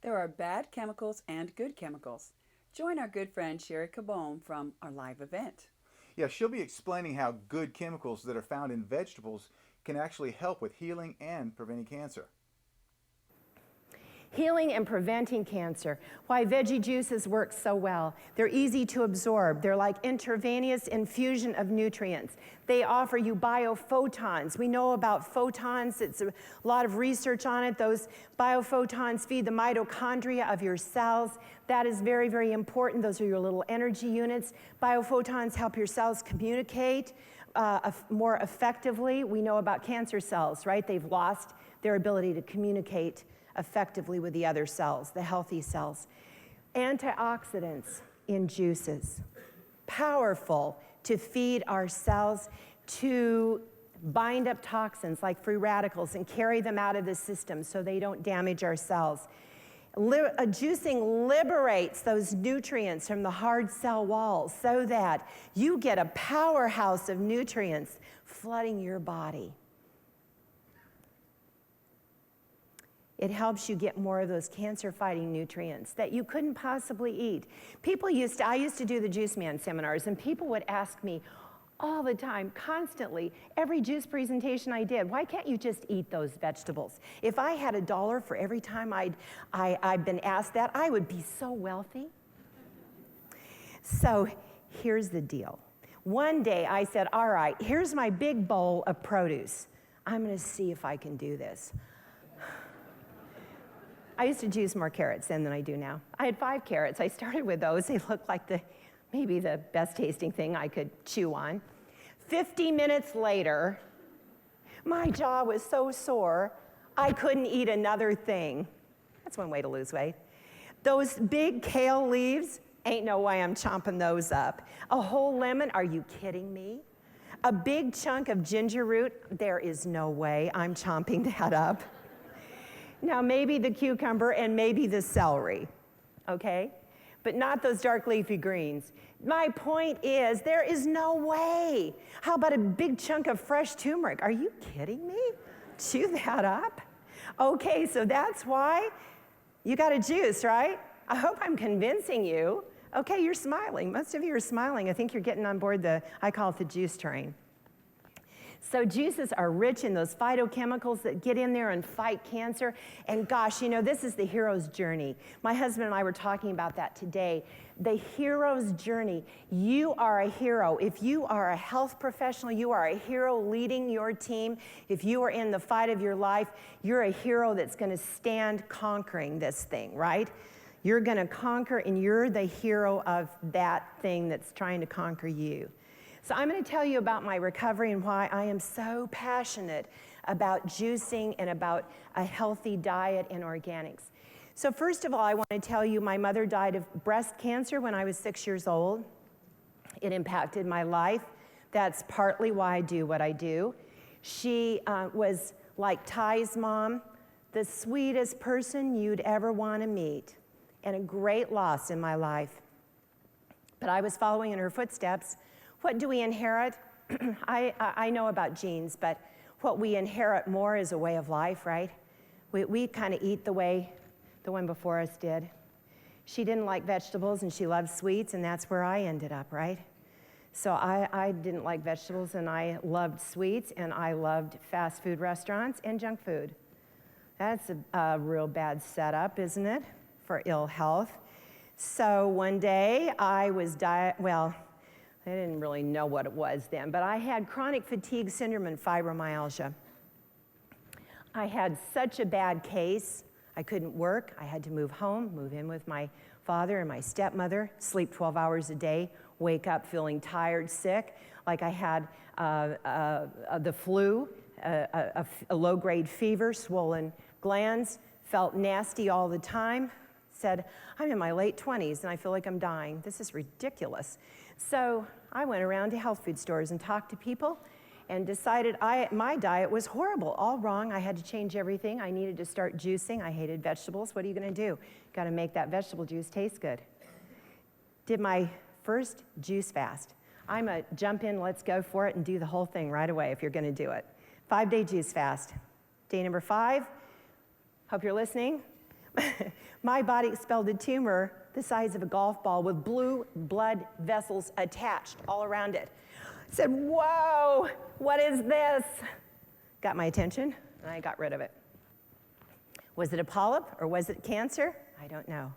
There are bad chemicals and good chemicals. Join our good friend Cherie Calbom from our live event. Yeah, she'll be explaining how good chemicals that are found in vegetables can actually help with healing and preventing cancer. Healing and preventing cancer. Why veggie juices work so well. They're easy to absorb. They're like intravenous infusion of nutrients. They offer you biophotons. We know about photons. It's a lot of research on it. Those biophotons feed the mitochondria of your cells. That is very, very important. Those are your little energy units. Biophotons help your cells communicate more effectively. We know about cancer cells, right? They've lost their ability to communicate effectively with the other cells, the healthy cells. Antioxidants in juices, powerful to feed our cells, to bind up toxins like free radicals and carry them out of the system so they don't damage our cells. Juicing liberates those nutrients from the hard cell walls so that you get a powerhouse of nutrients flooding your body. It helps you get more of those cancer-fighting nutrients that you couldn't possibly eat. I used to do the Juice Man seminars, and people would ask me all the time, constantly, every juice presentation I did, why can't you just eat those vegetables? If I had $1 for every time I'd been asked that, I would be so wealthy. So here's the deal. One day I said, all right, here's my big bowl of produce. I'm gonna see if I can do this. I used to juice more carrots then than I do now. I had 5 carrots. I started with those. They looked like maybe the best tasting thing I could chew on. 50 minutes later, my jaw was so sore, I couldn't eat another thing. That's one way to lose weight. Those big kale leaves, ain't no way I'm chomping those up. A whole lemon, are you kidding me? A big chunk of ginger root, there is no way I'm chomping that up. Now, maybe the cucumber and maybe the celery, okay? But not those dark leafy greens. My point is, there is no way. How about a big chunk of fresh turmeric? Are you kidding me? Chew that up? Okay, so that's why you got a juice, right? I hope I'm convincing you. Okay, you're smiling. Most of you are smiling. I think you're getting on board I call it the juice train. So juices are rich in those phytochemicals that get in there and fight cancer. And gosh, this is the hero's journey. My husband and I were talking about that today. The hero's journey. You are a hero. If you are a health professional, you are a hero leading your team. If you are in the fight of your life, you're a hero that's going to stand conquering this thing, right? You're going to conquer, and you're the hero of that thing that's trying to conquer you. So I'm going to tell you about my recovery and why I am so passionate about juicing and about a healthy diet and organics. So first of all, I want to tell you my mother died of breast cancer when I was 6 years old. It impacted my life. That's partly why I do what I do. She was like Ty's mom, the sweetest person you'd ever want to meet, and a great loss in my life. But I was following in her footsteps. What do we inherit? I know about genes, but what we inherit more is a way of life, right? We kind of eat the way the one before us did. She didn't like vegetables and she loved sweets, and that's where I ended up, right? So I didn't like vegetables and I loved sweets, and I loved fast food restaurants and junk food. That's a real bad setup, isn't it, for ill health? So one day I was I didn't really know what it was then, but I had chronic fatigue syndrome and fibromyalgia. I had such a bad case, I couldn't work. I had to move home, move in with my father and my stepmother, sleep 12 hours a day, wake up feeling tired, sick, like I had the flu, a low-grade fever, swollen glands, felt nasty all the time, said, I'm in my late 20s and I feel like I'm dying. This is ridiculous. So I went around to health food stores and talked to people and decided my diet was horrible, all wrong. I had to change everything. I needed to start juicing. I hated vegetables. What are you going to do? Got to make that vegetable juice taste good. Did my first juice fast. I'm a jump in, let's go for it, and do the whole thing right away if you're going to do it. 5-day juice fast. Day number 5, hope you're listening. My body expelled a tumor the size of a golf ball with blue blood vessels attached all around it. I said, whoa, what is this? Got my attention, and I got rid of it. Was it a polyp or was it cancer? I don't know.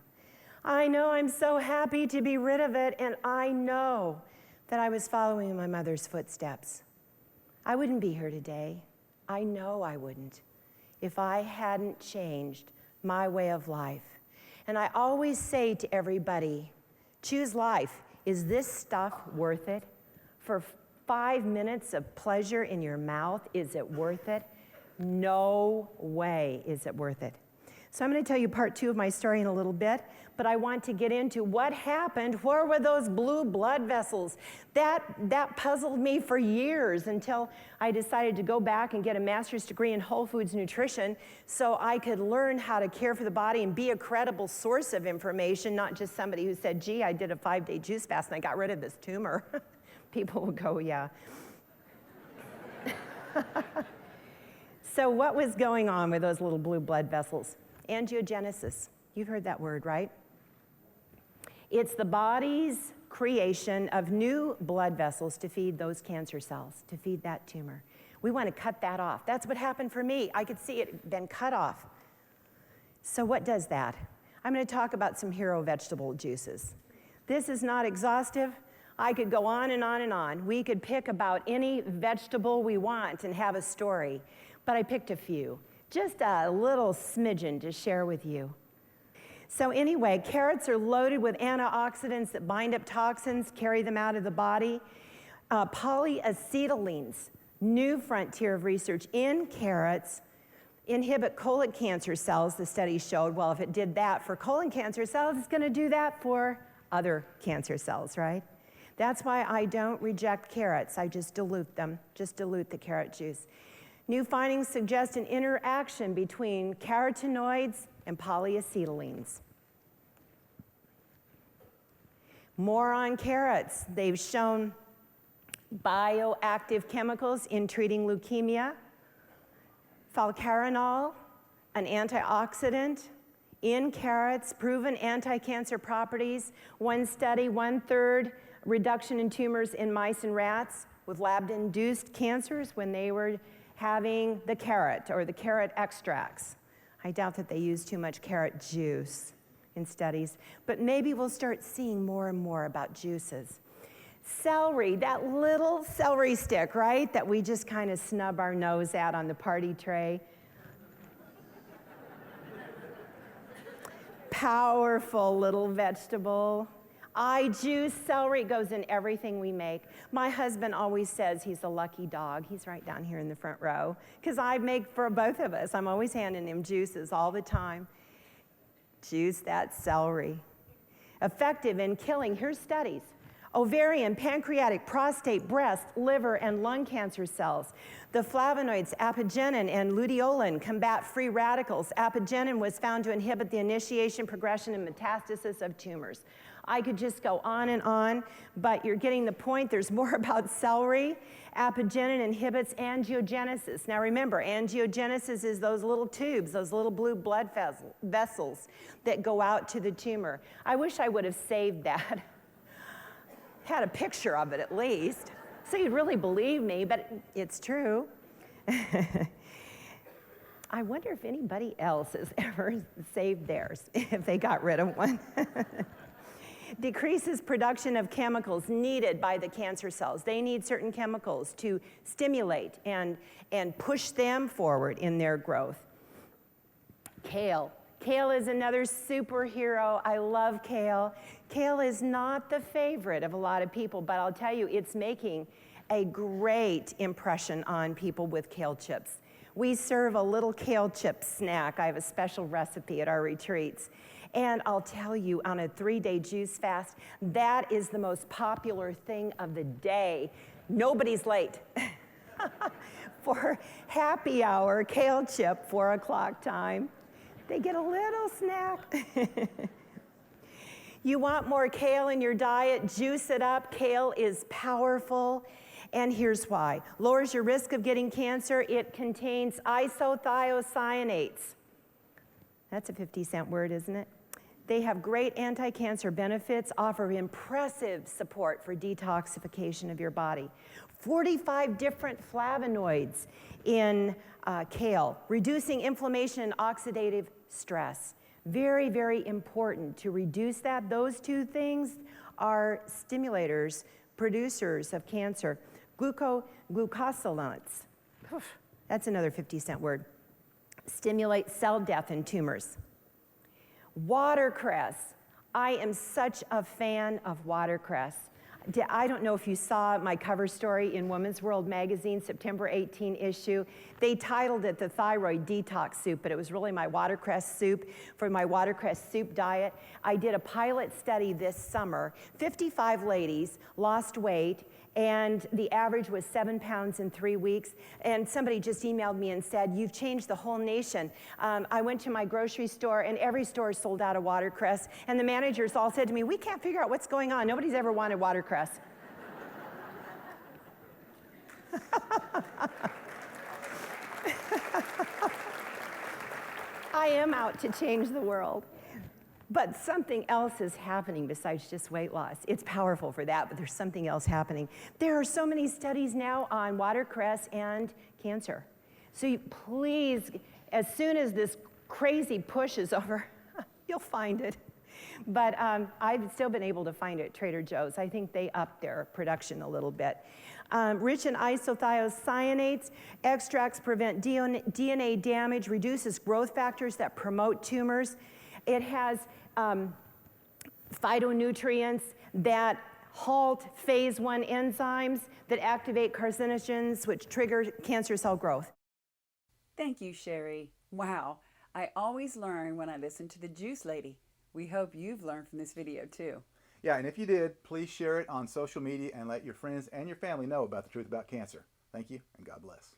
I know I'm so happy to be rid of it, and I know that I was following in my mother's footsteps. I wouldn't be here today. I know I wouldn't if I hadn't changed my way of life. And I always say to everybody, choose life. Is this stuff worth it? For 5 minutes of pleasure in your mouth, is it worth it? No way is it worth it. So I'm going to tell you part 2 of my story in a little bit, but I want to get into what happened. Where were those blue blood vessels? That puzzled me for years until I decided to go back and get a master's degree in whole foods nutrition so I could learn how to care for the body and be a credible source of information, not just somebody who said, gee, I did a 5-day juice fast and I got rid of this tumor. People will go, yeah. So what was going on with those little blue blood vessels? Angiogenesis. You've heard that word, right? It's the body's creation of new blood vessels to feed those cancer cells, to feed that tumor. We want to cut that off. That's what happened for me. I could see it been cut off. So what does that? I'm going to talk about some hero vegetable juices. This is not exhaustive. I could go on and on and on. We could pick about any vegetable we want and have a story, but I picked a few. Just a little smidgen to share with you. So anyway, carrots are loaded with antioxidants that bind up toxins, carry them out of the body. Polyacetylenes, new frontier of research in carrots, inhibit colon cancer cells, the study showed. Well, if it did that for colon cancer cells, it's going to do that for other cancer cells, right? That's why I don't reject carrots. I just dilute them, just dilute the carrot juice. New findings suggest an interaction between carotenoids and polyacetylenes. More on carrots. They've shown bioactive chemicals in treating leukemia. Falcarinol, an antioxidant in carrots, proven anti-cancer properties. One study, 1/3 reduction in tumors in mice and rats with lab-induced cancers when they were having the carrot or the carrot extracts. I doubt that they use too much carrot juice in studies, but maybe we'll start seeing more and more about juices. Celery, that little celery stick, right, that we just kind of snub our nose at on the party tray. Powerful little vegetable. I juice celery. It goes in everything we make. My husband always says he's a lucky dog. He's right down here in the front row because I make for both of us. I'm always handing him juices all the time. Juice that celery. Effective in killing, here's studies, ovarian, pancreatic, prostate, breast, liver, and lung cancer cells. The flavonoids apigenin and luteolin combat free radicals. Apigenin was found to inhibit the initiation, progression, and metastasis of tumors. I could just go on, but you're getting the point. There's more about celery. Apigenin inhibits angiogenesis. Now remember, angiogenesis is those little tubes, those little blue blood vessels that go out to the tumor. I wish I would have saved that. Had a picture of it at least, so you'd really believe me, but it's true. I wonder if anybody else has ever saved theirs, if they got rid of one. Decreases production of chemicals needed by the cancer cells. They need certain chemicals to stimulate and push them forward in their growth. Kale. Kale is another superhero. I love kale. Kale is not the favorite of a lot of people, but I'll tell you, it's making a great impression on people with kale chips. We serve a little kale chip snack. I have a special recipe at our retreats. And I'll tell you, on a 3-day juice fast, that is the most popular thing of the day. Nobody's late. For happy hour, kale chip, 4 o'clock time. They get a little snack. You want more kale in your diet, juice it up. Kale is powerful, and here's why. Lowers your risk of getting cancer. It contains isothiocyanates. That's a 50-cent word, isn't it? They have great anti-cancer benefits, offer impressive support for detoxification of your body. 45 different flavonoids in kale, reducing inflammation and oxidative stress. Very, very important to reduce that. Those two things are stimulators, producers of cancer. Glucosinolates, that's another 50-cent word. Stimulate cell death in tumors. Watercress. I am such a fan of watercress. I don't know if you saw my cover story in Women's World magazine, September 18 issue. They titled it the Thyroid Detox Soup, but it was really my watercress soup for my watercress soup diet. I did a pilot study this summer. 55 ladies lost weight, and the average was 7 pounds in 3 weeks. And somebody just emailed me and said, "You've changed the whole nation." I went to my grocery store, and every store sold out of watercress. And the managers all said to me, "We can't figure out what's going on. Nobody's ever wanted watercress." I am out to change the world. But something else is happening besides just weight loss. It's powerful for that, but there's something else happening. There are so many studies now on watercress and cancer. So please, as soon as this crazy push is over, you'll find it. But I've still been able to find it at Trader Joe's. I think they upped their production a little bit. Rich in isothiocyanates, extracts prevent DNA damage, reduces growth factors that promote tumors. It has phytonutrients that halt phase 1 enzymes that activate carcinogens, which trigger cancer cell growth. Thank you, Cherie. Wow, I always learn when I listen to the Juice Lady. We hope you've learned from this video too. Yeah, and if you did, please share it on social media and let your friends and your family know about the truth about cancer. Thank you, and God bless.